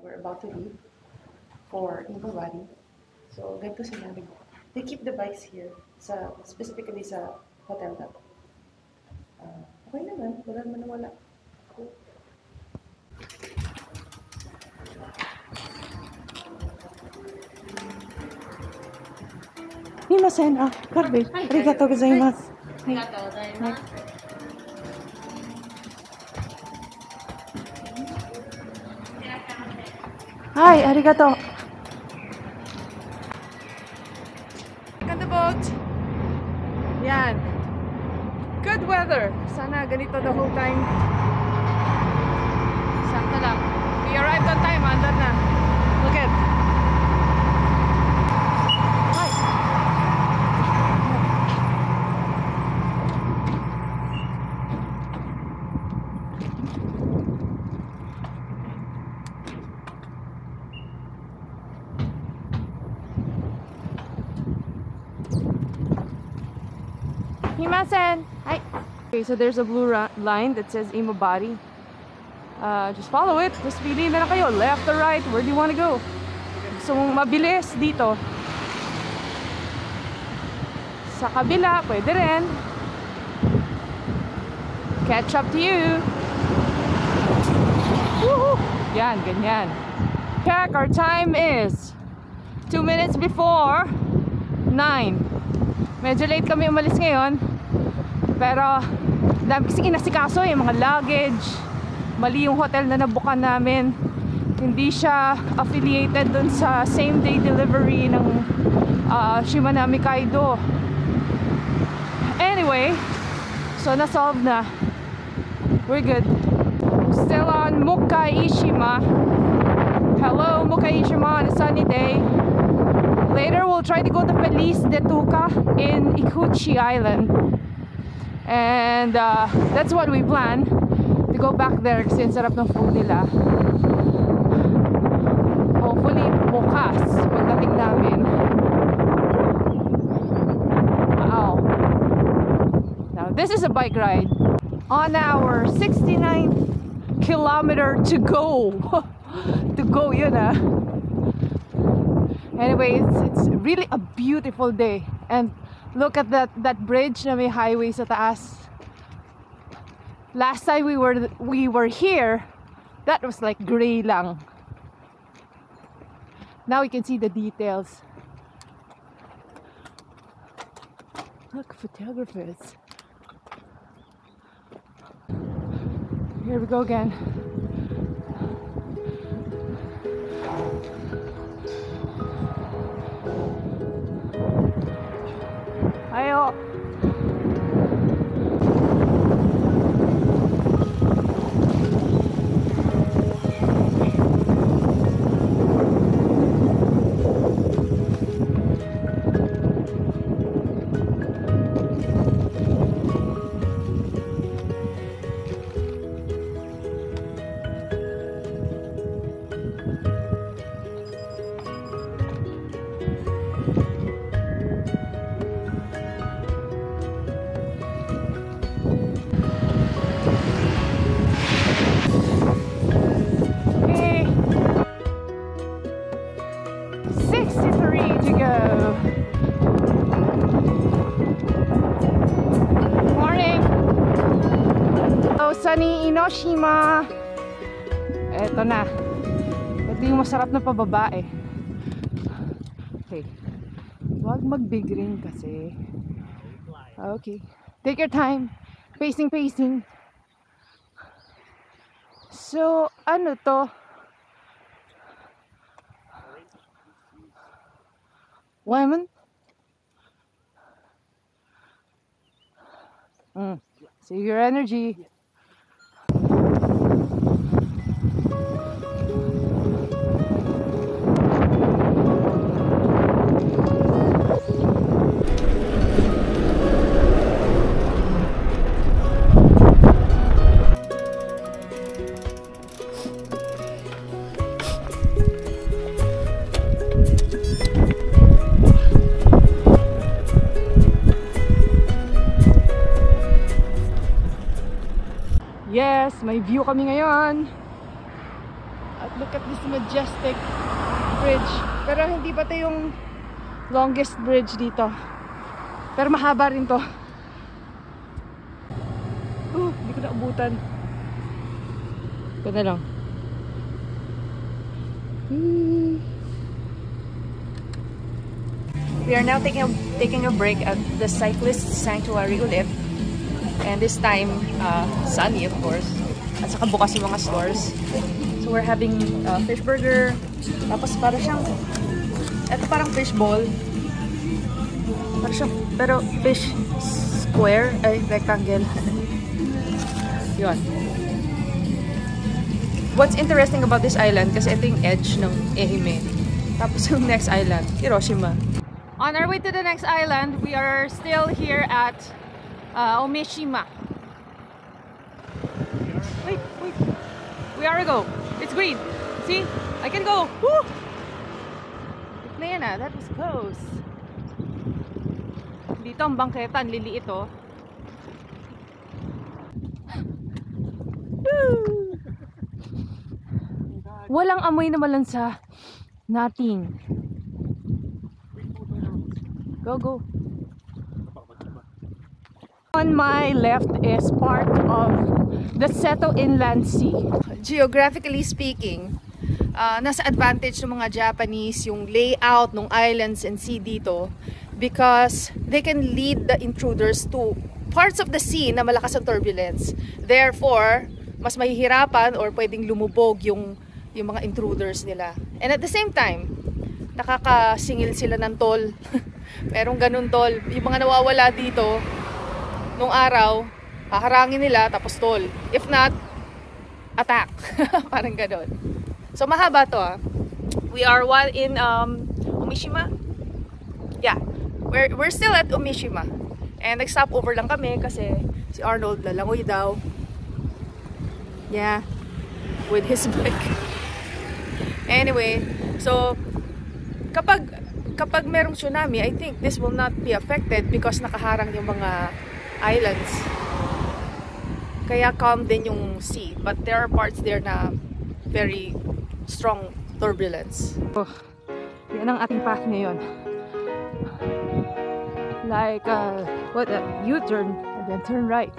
we're about to leave for Imabari. So, ganito sinabi ko. They keep the bikes here, specifically sa hotel na to. Okay naman, wala naman wala. Cool. Mimasen, garbage. Arigatou gozaimasu. Arigatou gozaimasu. Hi, arigatou. On the boat. Yan. Good weather. Sana ganito the whole time. Sakto lang. We arrived on time. Andar na. Look at. Hi. Himasen. Hi. Okay, so there's a blue line that says Imabari. Just follow it. Just pili na lang kayo. Left or right. Where do you want to go? Gusto mong mabilis dito. Sa kabila, pwede rin. Catch up to you. Woohoo! Yan, ganyan. Check, our time is 2 minutes before 9. Medyo late kami umalis ngayon. Pero dami kasing inasikaso yung mga luggage. Mali yung hotel na nabukan namin. Hindi siya affiliated dun sa same day delivery ng Shimanami Kaido. Anyway, so na-solve na. We're good. Still on Mukaishima. Hello Mukaishima on a sunny day. Later we'll try to go to Feliz de Tuca in Ikuchi Island. And that's what we plan, to go back there kasi ang sarap ng food nila. Hopefully bukas pagdating namin. Wow. Now this is a bike ride on our 69th kilometer to go. To go yun Anyway, it's really a beautiful day. And look at that bridge na may highway sa taas. Last time we were here, that was like gray lang. Now we can see the details. Look, photographers. Here we go again. Ayo. Sunny Enoshima. Eto na. Ito yung masarap na pababae. Okay. Huwag mag-big ring kasi. Okay. Take your time. Pacing. So, ano to? Lemon? Save your energy. Yes, may view kami ngayon. At look at this majestic bridge. Pero hindi pa ito yung longest bridge dito. Pero mahaba rin to. Hindi ko naabutan. Ganda lang. We are now taking a break at the cyclist sanctuary ulit. And this time, sunny of course. At saka bukas yung mga stores. So we're having fish burger. Tapos para siyang, ito parang fish ball. Para siyang, pero fish square, ay rectangle. Yun. What's interesting about this island, kasi ito yung edge ng Ehime. Tapos yung next island, Hiroshima. On our way to the next island, we are still here at Omishima. Wait. We are go. It's green. See? I can go. Woo! Nana, that was close. Dito ang bangketa, ang liliit oh. Walang amoy na malansa. Nothing. Go. On my left is part of the Seto Inland Sea. Geographically speaking, nasa advantage ng mga Japanese yung layout ng islands and sea dito because they can lead the intruders to parts of the sea na malakas ang turbulence. Therefore, mas mahihirapan or pwedeng lumubog yung mga intruders nila. And at the same time, nakakasingil sila ng toll. Merong ganun toll. Yung mga nawawala dito, nung araw, haharangin nila tapos toll. If not, attack. Parang ganun. So mahaba to ah. We are in Omishima. Yeah. We're still at Omishima. And nag-stop over lang kami kasi si Arnold lalangoy daw. Yeah. With his bike. Anyway, so kapag merong tsunami, I think this will not be affected because nakaharang yung mga islands. Kaya calm din yung sea. But there are parts there na very strong turbulence. Oh, yan ang ating path ngayon. Like, what a U-turn and then turn right.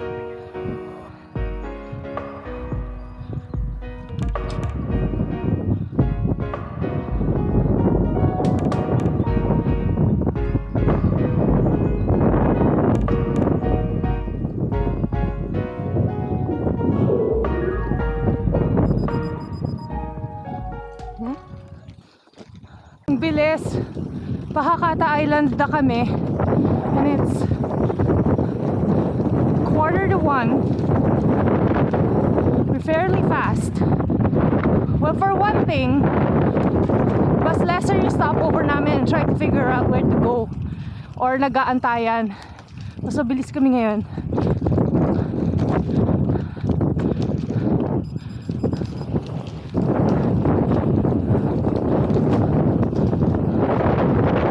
Bilis, Pakakata Island na kami and it's 1:45. We're fairly fast. Well, for one thing, mas lesser yung stopover namin and try to figure out where to go or nag-aantayan. Mas mabilis kami ngayon.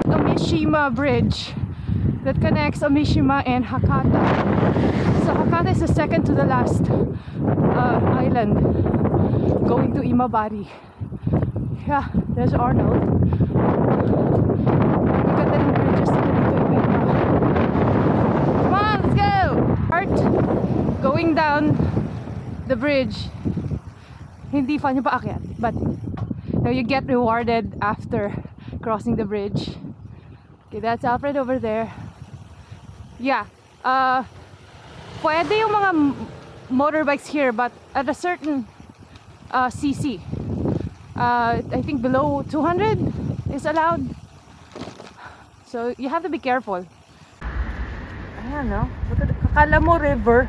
Omishima Bridge that connects Omishima and Hakata. So Hakata is the second to the last island going to Imabari. Yeah, there's Arnold. Ganda ng bridges na dito iba. Come on, let's go! Art, going down the bridge. Hindi fun yung paakyat, but now you get rewarded after crossing the bridge. Okay, that's Alfred over there. Yeah, pwede yung mga motorbikes here, but at a certain cc. I think below 200 is allowed. So you have to be careful. Ayan, no? Kakalamo River.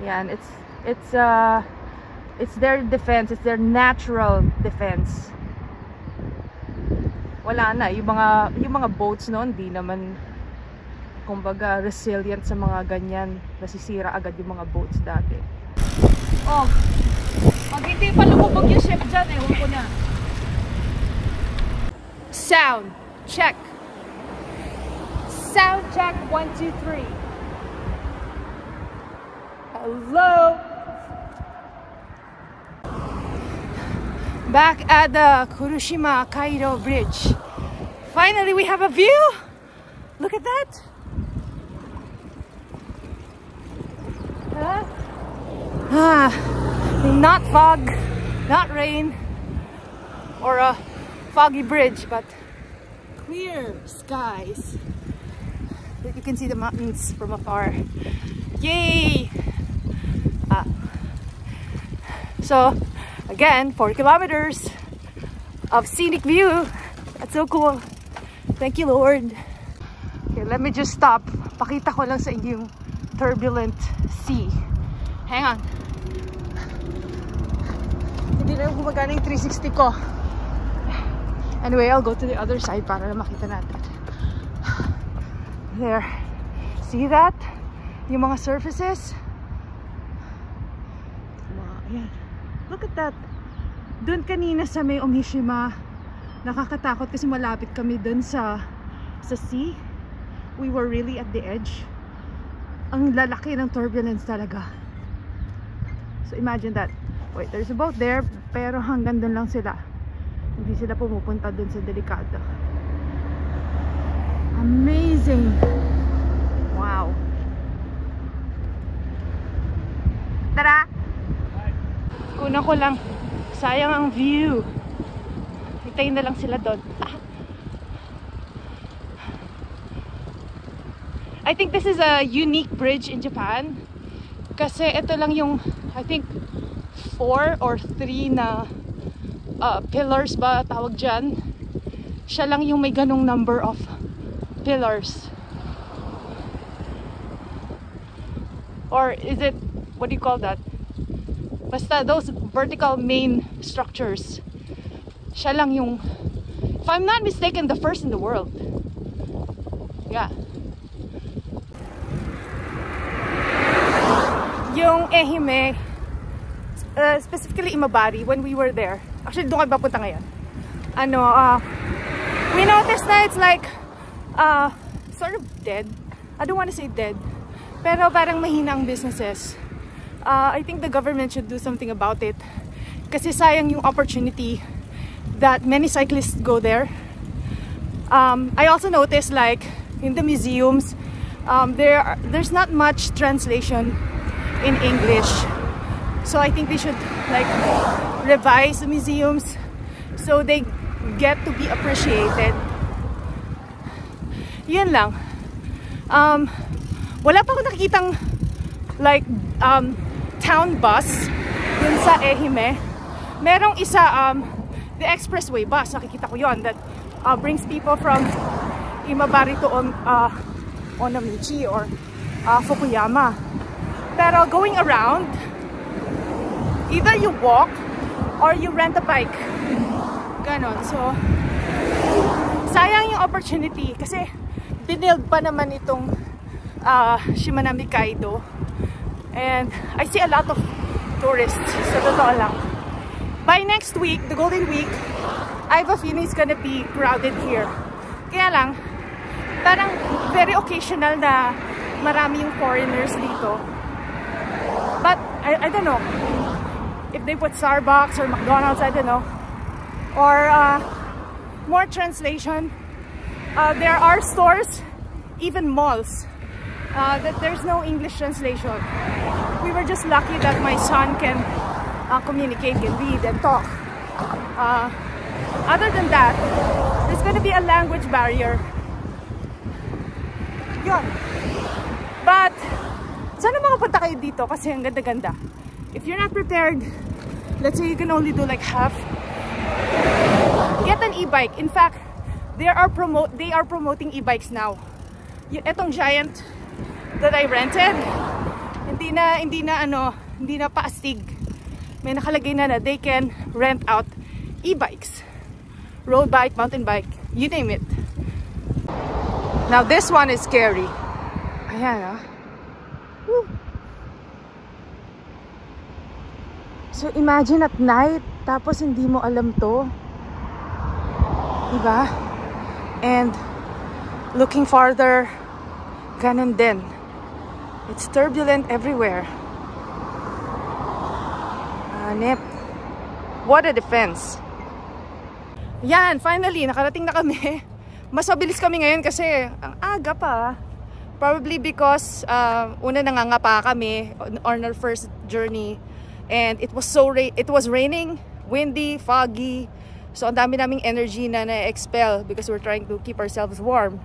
Yan, it's their defense, it's their natural defense. Wala na, yung mga boats noon di naman kumbaga resilient sa mga ganyan, nasisira agad yung mga boats dati. Oh, pag hindi pa lumubog yung ship dyan eh, huwag ko na. Sound check. Sound check 1, 2, 3. Hello. Back at the Kurushima Kaido Bridge. Finally, we have a view. Look at that. Not fog, not rain, or a foggy bridge, but clear skies. You can see the mountains from afar. Yay! So again, 4 kilometers of scenic view. That's so cool. Thank you, Lord. Okay, let me just stop. Pakita ko lang sa inyo yung turbulent sea. Hang on. Hindi na yung gumagana yung 360 ko. Anyway, I'll go to the other side para na makita natin. There. See that? Yung mga surfaces. Ayan. Look at that. Doon kanina sa may Omishima, nakakatakot kasi malapit kami doon sa sea. We were really at the edge. Ang lalaki ng turbulence talaga. So imagine that. Wait, there's a boat there, pero hanggang doon lang sila. Hindi sila pumupunta doon sa delikado. Amazing. Wow. Tara! Kunan ko lang. Sayang ang view. Hintayin na lang sila doon. I think this is a unique bridge in Japan. Kasi ito lang yung, I think, 4 or 3 na pillars ba tawag dyan. Siya lang yung may ganong number of pillars. Or is it, what do you call that? Basta those vertical main structures. Siya lang yung, if I'm not mistaken, the first in the world. Yeah. Yung Ehime, specifically Imabari, when we were there, actually doon kami papunta ngayon, we noticed that it's like sort of dead. I don't want to say dead, pero parang mahinang businesses. I think the government should do something about it kasi sayang yung opportunity that many cyclists go there. I also noticed like in the museums there's not much translation in English, so I think they should like revise the museums so they get to be appreciated. Yun lang. Wala pa akong nakikitang like town bus dun sa Ehime. Merong isa the expressway bus, nakikita ko yon, that brings people from Imabari to Onomichi or Fukuyama. Pero going around, either you walk or you rent a bike. Ganon. So sayang yung opportunity kasi binild pa naman itong Shimanami Kaido. And I see a lot of tourists. So totoo lang. By next week, the Golden Week, I have a feeling it's gonna be crowded here. Kaya lang, parang very occasional na marami yung foreigners dito. But I don't know if they put Starbucks or McDonald's, I don't know. Or more translation, there are stores, even malls, that there's no English translation. We were just lucky that my son can communicate, can read and talk. Other than that, there's gonna be a language barrier. Yun. But sana makapunta kayo dito kasi ang ganda-ganda. If you're not prepared, let's say you can only do like half, get an e-bike. In fact, they are promoting e-bikes now. Etong Giant that I rented, hindi na paastig. May nakalagay na they can rent out e-bikes, road bike, mountain bike, you name it. Now this one is scary. Ayan. Woo. So imagine at night, tapos hindi mo alam to, diba? And looking farther, ganun din. It's turbulent everywhere. Nip. What a defense. Yan, finally, nakarating na kami. Mas mabilis kami ngayon kasi ang aga pa. Probably because una nangangapa kami on our first journey. And it was raining, windy, foggy. So ang dami naming energy na na-expel because we're trying to keep ourselves warm.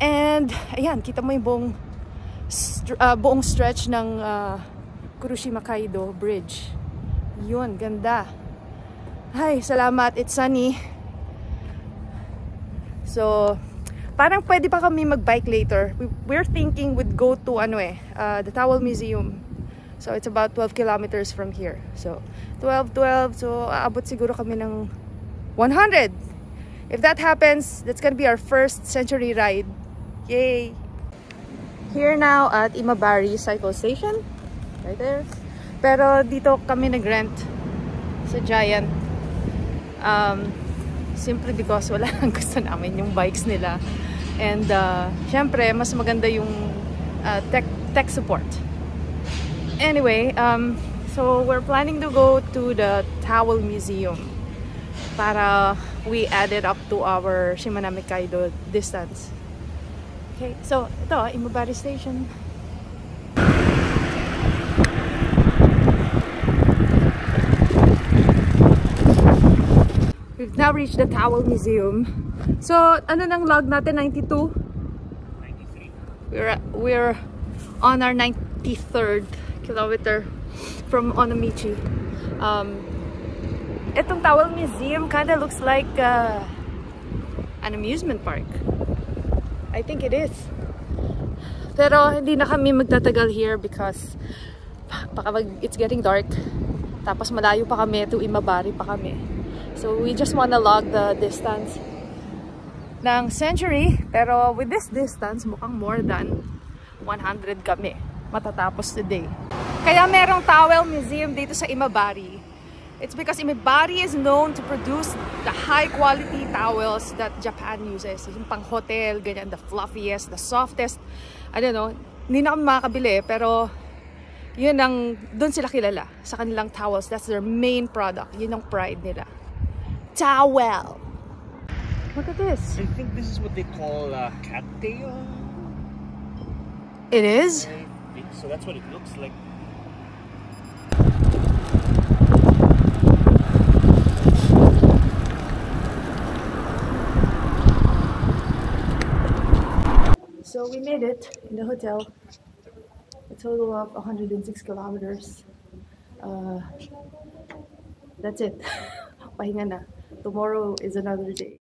And ayan, kita mo yung buong stretch ng Kurushima Kaido Bridge. Yun, ganda. Ay, salamat. It's sunny. So, parang pwede pa kami mag-bike later. We're thinking we'd go to the Towel Museum. So, it's about 12 kilometers from here. So, 12. So, aabot siguro kami ng 100. If that happens, that's gonna be our first century ride. Yay! Here now at Imabari Cycle Station. Right there. Pero dito kami nag-rent sa Giant. Simply because wala lang gusto namin yung bikes nila. And syempre, mas maganda yung tech support. Anyway, so we're planning to go to the Towel Museum para we add it up to our Shimanami Kaido distance. Okay, so ito, Imabari Station. We've now reached the Towel Museum. So, ano nang log natin? 92? 93. We're on our 93rd kilometer from Onomichi. Itong Towel Museum kind of looks like an amusement park. I think it is. Pero hindi na kami magtatagal here because it's getting dark. Tapos malayo pa kami to Imabari pa kami. So we just want to log the distance ng century. Pero with this distance, mukhang more than 100 kami matatapos today. Kaya merong Towel Museum dito sa Imabari. It's because Imabari is known to produce the high-quality towels that Japan uses. Yung pang hotel, ganyan, the fluffiest, the softest. I don't know, hindi na kami makakabili, pero yun ang, doon sila kilala sa kanilang towels. That's their main product. Yun ang pride nila. Towel! Look at this. I think this is what they call cattail. It is? I think so. That's what it looks like. So we made it in the hotel. A total of 106 kilometers. That's it. Pahinga na. Tomorrow is another day.